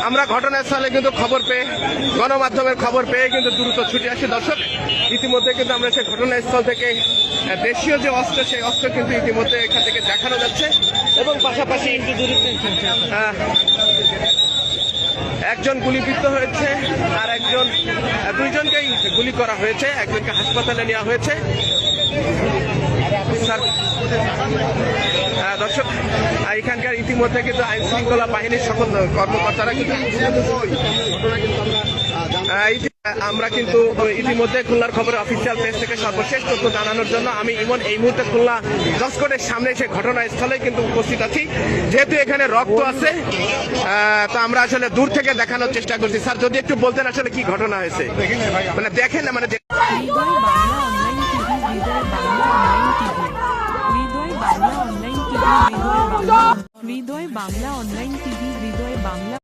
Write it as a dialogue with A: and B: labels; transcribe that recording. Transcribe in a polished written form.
A: আমরা ঘটনাস্থলে কিন্তু খবর পেয়ে গণমাধ্যমের খবর পেয়ে কিন্তু দ্রুত ছুটে আসি দর্শক। ইতিমধ্যে কিন্তু আমরা সেই ঘটনাস্থল থেকে দেশীয় যে অস্ত্র সেই অস্ত্র কিন্তু ইতিমধ্যে এখান থেকে দেখানো যাচ্ছে এবং পাশাপাশি একজন গুলিবিদ্ধ হয়েছে আর দুইজনকেই গুলি করা হয়েছে, একজনকে হাসপাতালে নেওয়া হয়েছে। দর্শক এখানকার ইতিমধ্যে কিন্তু আইন শৃঙ্খলা বাহিনীর সকল কর্মকর্তারা কিন্তু আমরা কিন্তু ইতিমধ্যে খুলনার খবরের অফিসিয়াল পেজ থেকে সর্বশেষ তথ্য জানানোর জন্য আমি ইমন এই মুহূর্তে খুলনা জজকোর্টের সামনে এসে ঘটনাস্থলে কিন্তু উপস্থিত আছি। যেহেতু এখানে রক্ত আছে তো আমরা আসলে দূর থেকে দেখানোর চেষ্টা করছি। স্যার যদি একটু বলতেন আসলে কি ঘটনা হয়েছে, মানে দেখেন না মানে
B: হৃদয় বাংলা অনলাইন টিভি, হৃদয় বাংলা অনলাইন টিভি, হৃদয় বাংলা।